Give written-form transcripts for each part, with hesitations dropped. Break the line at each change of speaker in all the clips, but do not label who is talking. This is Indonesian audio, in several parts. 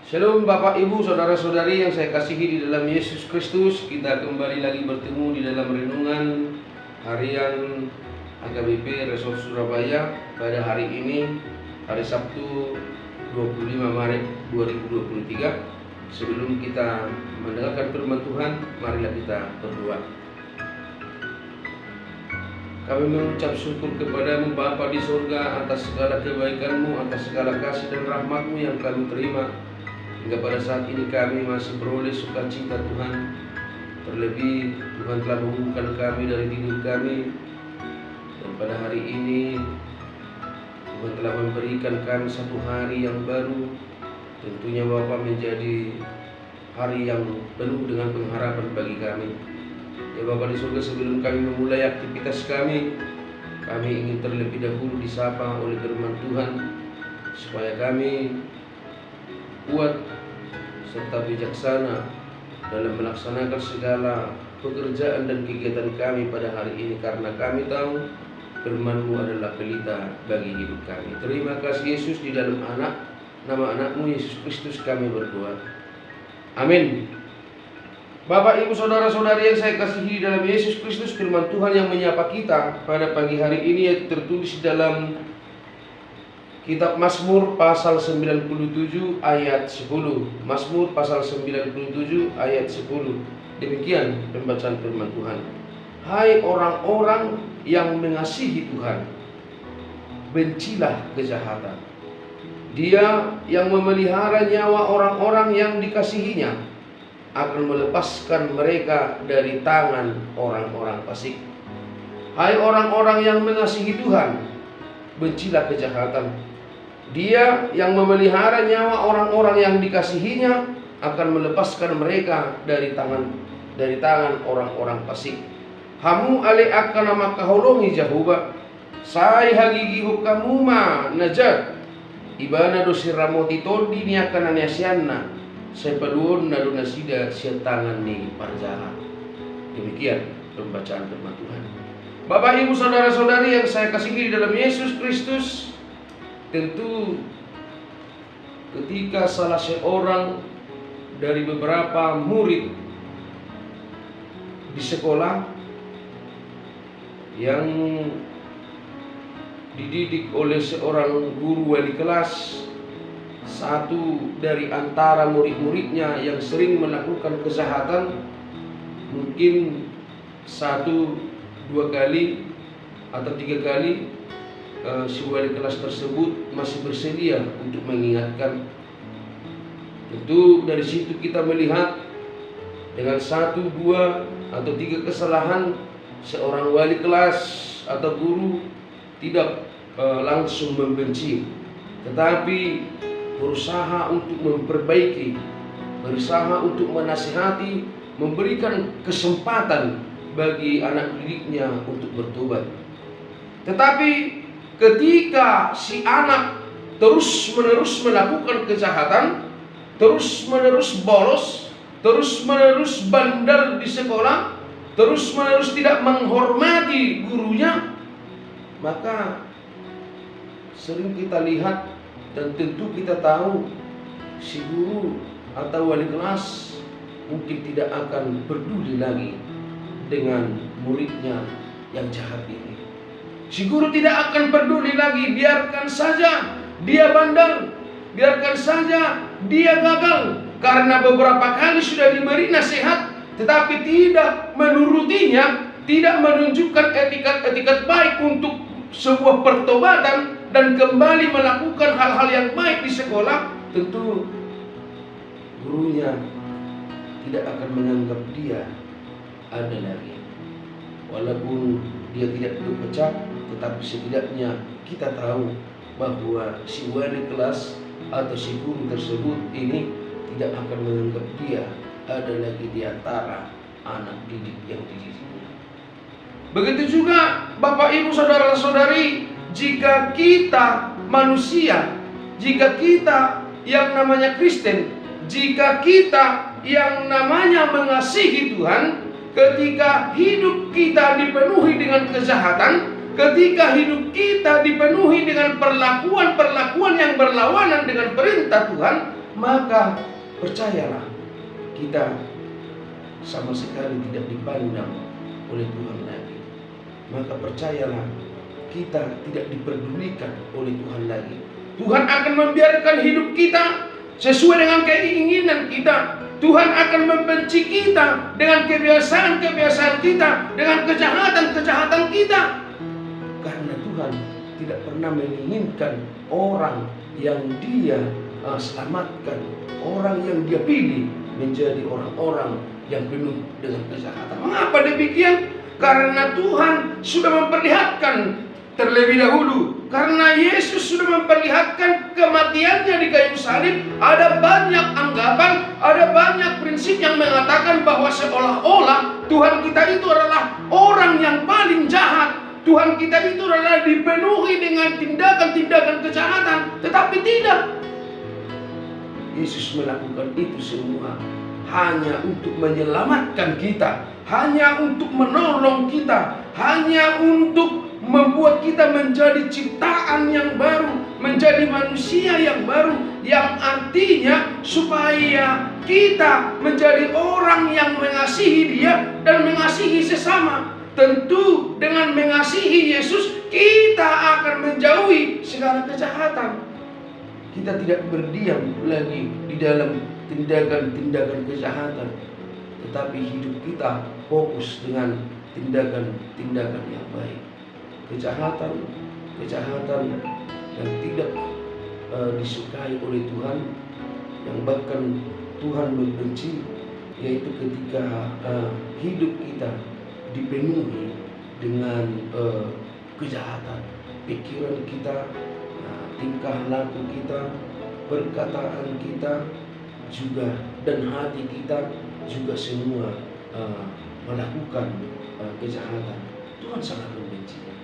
Shalom Bapak Ibu Saudara-saudari yang saya kasihi di dalam Yesus Kristus. Kita kembali lagi bertemu di dalam renungan harian AKBP Resort Surabaya pada hari ini, hari Sabtu 25 Maret 2023. Sebelum kita mendengarkan firman Tuhan, marilah kita berdoa. Kami mengucap syukur kepadamu Bapa di surga atas segala kebaikan-Mu, atas segala kasih dan rahmat-Mu yang kami terima. Hingga pada saat ini kami masih beroleh sukacita Tuhan. Terlebih Tuhan telah membukakan kami dari tidur kami. Dan pada hari ini Tuhan telah memberikan kami satu hari yang baru. Tentunya Bapa menjadi hari yang penuh dengan pengharapan bagi kami. Ya Bapa di surga, sebelum kami memulai aktivitas kami ingin terlebih dahulu disapa oleh firman Tuhan, supaya kami kuat serta bijaksana dalam melaksanakan segala pekerjaan dan kegiatan kami pada hari ini, karena kami tahu firman-Mu adalah pelita bagi hidup kami. Terima kasih Yesus, di dalam nama anak-Mu Yesus Kristus kami berdoa. Amin. Bapak Ibu Saudara-saudari yang saya kasihi di dalam Yesus Kristus, firman Tuhan yang menyapa kita pada pagi hari ini yaitu tertulis dalam Kitab Mazmur pasal 97 ayat 10. Mazmur pasal 97 ayat 10. Demikian pembacaan firman Tuhan. Hai orang-orang yang mengasihi Tuhan, bencilah kejahatan. Dia yang memelihara nyawa orang-orang yang dikasihinya akan melepaskan mereka dari tangan orang-orang fasik. Hai orang-orang yang mengasihi Tuhan, bencilah kejahatan. Dia yang memelihara nyawa orang-orang yang dikasihinya akan melepaskan mereka dari tangan orang-orang fasik. Hamu ale akan nama kaholongi Jahuba, sai hagigi hukamuma najat. Ibana dosi ramoti toldi ni akan anasianna, sepaduon nadonasida siatangan ni parjalan. Demikian pembacaan firman Tuhan. Bapak Ibu Saudara-saudari yang saya kasihi di dalam Yesus Kristus, tentu ketika salah seorang dari beberapa murid di sekolah yang dididik oleh seorang guru wali kelas, satu dari antara murid-muridnya yang sering melakukan kejahatan, mungkin 1, 2 kali atau 3 kali, si wali kelas tersebut masih bersedia untuk mengingatkan. Tentu dari situ kita melihat dengan 1, 2 atau 3 kesalahan seorang wali kelas atau guru tidak langsung membenci, tetapi berusaha untuk memperbaiki, berusaha untuk menasihati, memberikan kesempatan bagi anak didiknya untuk bertobat. Tetapi ketika si anak terus-menerus melakukan kejahatan, terus-menerus bolos, terus-menerus bandel di sekolah, terus-menerus tidak menghormati gurunya, maka sering kita lihat dan tentu kita tahu si guru atau wali kelas mungkin tidak akan peduli lagi dengan muridnya yang jahat ini. Si guru tidak akan peduli lagi, biarkan saja dia bandel, biarkan saja dia gagal, karena beberapa kali sudah diberi nasihat tetapi tidak menurutinya, tidak menunjukkan etikat-etikat baik untuk sebuah pertobatan dan kembali melakukan hal-hal yang baik di sekolah. Tentu gurunya tidak akan menganggap dia ada lagi. Walaupun dia tidak dipecat, tetapi setidaknya kita tahu bahwa si wali kelas atau si guru tersebut ini tidak akan menganggap dia ada lagi di antara anak didik yang dididiknya. Begitu juga Bapak Ibu Saudara-saudari, jika kita manusia, jika kita yang namanya Kristen, jika kita yang namanya mengasihi Tuhan, ketika hidup kita dipenuhi dengan kejahatan, ketika hidup kita dipenuhi dengan perlakuan-perlakuan yang berlawanan dengan perintah Tuhan, maka percayalah, kita sama sekali tidak dipandang oleh Tuhan lagi. Maka percayalah, kita tidak diperdulikan oleh Tuhan lagi. Tuhan akan membiarkan hidup kita sesuai dengan keinginan kita. Tuhan akan membenci kita dengan kebiasaan-kebiasaan kita, dengan kejahatan-kejahatan kita. Karena Tuhan tidak pernah menginginkan orang yang Dia selamatkan, orang yang Dia pilih menjadi orang-orang yang penuh dengan kejahatan. Mengapa demikian? Karena Tuhan sudah memperlihatkan terlebih dahulu, karena Yesus sudah memperlihatkan kematiannya di kayu salib. Ada banyak anggapan, ada banyak prinsip yang mengatakan bahwa seolah-olah Tuhan kita itu adalah orang yang paling jahat. Tuhan kita itu adalah dipenuhi dengan tindakan-tindakan kejahatan. Tetapi tidak. Yesus melakukan itu semua hanya untuk menyelamatkan kita, hanya untuk menolong kita, hanya untuk membuat kita menjadi ciptaan yang baru, menjadi manusia yang baru, yang artinya supaya kita menjadi orang yang mengasihi Dia dan mengasihi sesama. Tentu dengan mengasihi Yesus kita akan menjauhi segala kejahatan. Kita tidak berdiam lagi di dalam tindakan-tindakan kejahatan, tetapi hidup kita fokus dengan tindakan-tindakan yang baik. Kejahatan yang tidak disukai oleh Tuhan, yang bahkan Tuhan membenci, yaitu ketika hidup kita dipenuhi dengan kejahatan. Pikiran kita, tingkah laku kita, perkataan kita juga, dan hati kita juga semua melakukan kejahatan. Tuhan sangat membencinya.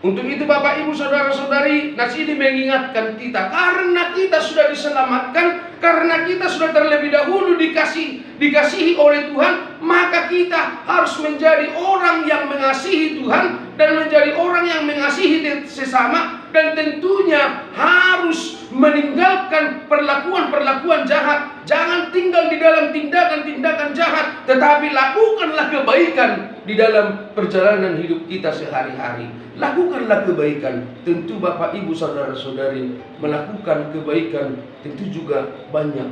Untuk itu Bapak Ibu Saudara-saudari, nas ini mengingatkan kita, karena kita sudah diselamatkan, karena kita sudah terlebih dahulu dikasihi oleh Tuhan, maka kita harus menjadi orang yang mengasihi Tuhan dan menjadi orang yang mengasihi sesama, dan tentunya harus meninggalkan perlakuan-perlakuan jahat. Jangan tinggal di dalam tindakan-tindakan jahat, tetapi lakukanlah kebaikan di dalam perjalanan hidup kita sehari-hari. Lakukanlah kebaikan. Tentu Bapak Ibu Saudara-saudari, melakukan kebaikan tentu juga banyak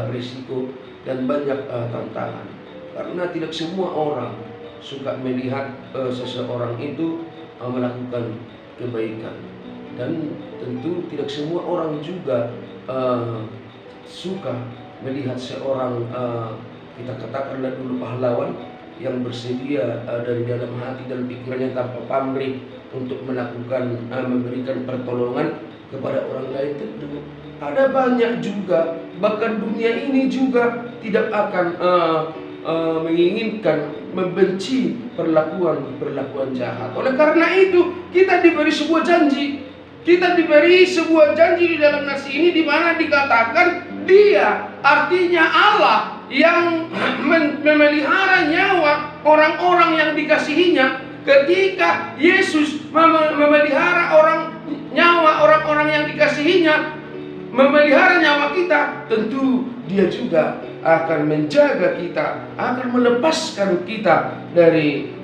risiko dan banyak tantangan. Karena tidak semua orang suka melihat seseorang itu melakukan kebaikan. Dan tentu tidak semua orang juga suka melihat seorang kita katakanlah dulu pahlawan yang bersedia dari dalam hati dan pikirannya tanpa pamrih untuk melakukan memberikan pertolongan kepada orang lain. Tentu ada banyak juga, bahkan dunia ini juga tidak akan menginginkan, membenci perlakuan jahat. Oleh karena itu kita diberi sebuah janji. Kita diberi sebuah janji di dalam nas ini, di mana dikatakan Dia, artinya Allah, yang memelihara nyawa orang-orang yang dikasihinya. Ketika Yesus memelihara nyawa orang-orang yang dikasihinya, memelihara nyawa kita, tentu Dia juga akan menjaga kita, akan melepaskan kita dari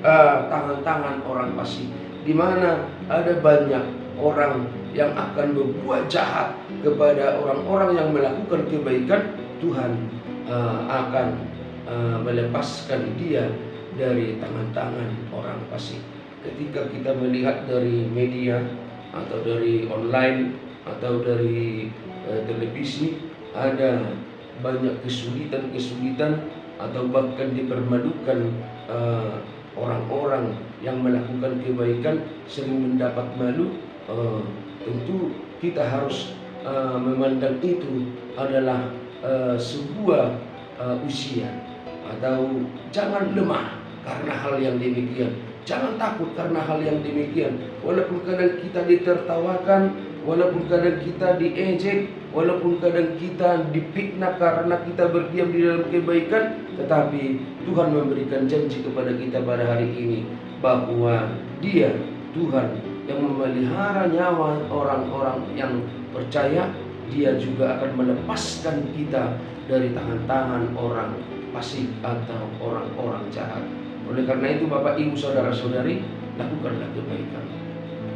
tangan-tangan orang fasik. Di mana ada banyak orang yang akan berbuat jahat kepada orang-orang yang melakukan kebaikan, Tuhan akan melepaskan dia dari tangan-tangan orang fasik. Ketika kita melihat dari media atau dari online atau dari televisi, ada banyak kesulitan atau bahkan dipermalukan orang-orang yang melakukan kebaikan, sering mendapat malu. Tentu kita harus memandang itu adalah sebuah ujian, atau jangan lemah karena hal yang demikian, jangan takut karena hal yang demikian. Walaupun kadang kita ditertawakan, walaupun kadang kita diejek, walaupun kadang kita difitnah karena kita berdiam di dalam kebaikan, tetapi Tuhan memberikan janji kepada kita pada hari ini bahwa Dia, Tuhan, yang memelihara nyawa orang-orang yang percaya, Dia juga akan melepaskan kita dari tangan-tangan orang fasik atau orang-orang jahat. Oleh karena itu Bapak Ibu Saudara-saudari, lakukanlah kebaikan,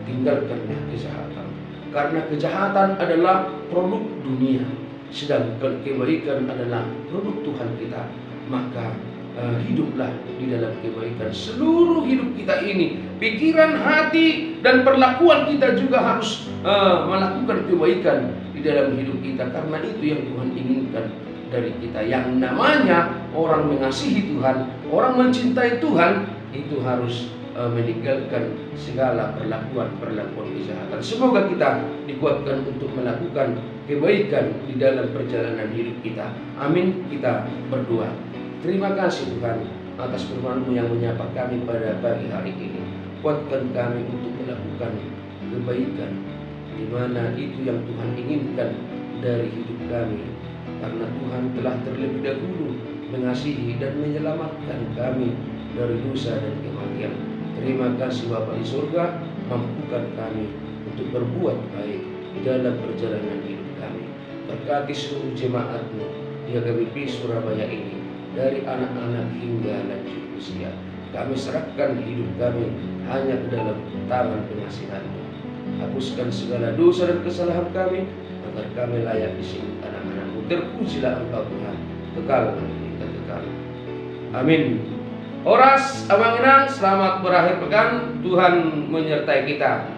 tinggalkanlah kejahatan. Karena kejahatan adalah produk dunia, sedangkan kebaikan adalah produk Tuhan kita. Maka hiduplah di dalam kebaikan. Seluruh hidup kita ini, pikiran, hati, dan perlakuan kita juga harus melakukan kebaikan di dalam hidup kita. Karena itu yang Tuhan inginkan dari kita. Yang namanya orang mengasihi Tuhan, orang mencintai Tuhan, itu harus meninggalkan segala perlakuan kejahatan. Semoga kita dikuatkan untuk melakukan kebaikan di dalam perjalanan hidup kita. Amin. Kita berdoa. Terima kasih Tuhan atas firman-Mu yang menyapa kami pada pagi hari ini. Kuatkan kami untuk melakukan kebaikan, di mana itu yang Tuhan inginkan dari hidup kami. Karena Tuhan telah terlebih dahulu mengasihi dan menyelamatkan kami dari dosa dan kematian. Terima kasih Bapa di surga, mampukan kami untuk berbuat baik di dalam perjalanan hidup kami. Berkati seluruh jemaat-Mu di HKBP Surabaya ini, dari anak-anak hingga lanjut usia. Kami serahkan hidup kami hanya ke dalam tangan pengasihan-Mu. Hapuskan segala dosa dan kesalahan kami, agar kami layak disebut anak-anak-Mu. Terpujilah Engkau Tuhan, kekal hingga kekal. Amin. Horas, Abang Inang, selamat berakhir pekan. Tuhan menyertai kita.